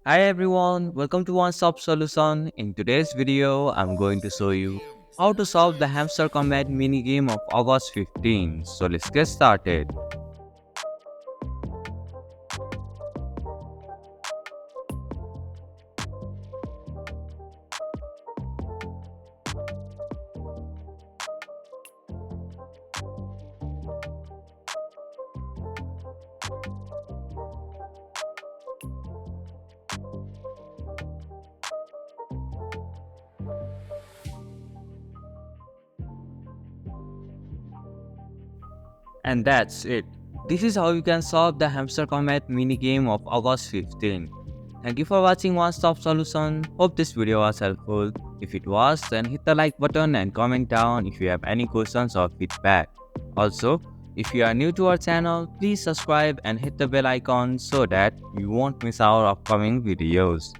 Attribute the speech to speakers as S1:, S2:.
S1: Hi everyone, welcome to One Stop Solution. In today's video, I'm going to show you how to solve the Hamster Kombat minigame of August 15. So let's get started. And that's it. This is how you can solve the Hamster Kombat minigame of August 15. Thank you for watching One Stop Solution. Hope this video was helpful. If it was, then hit the like button and comment down if you have any questions or feedback. Also, if you are new to our channel, please subscribe and hit the bell icon so that you won't miss our upcoming videos.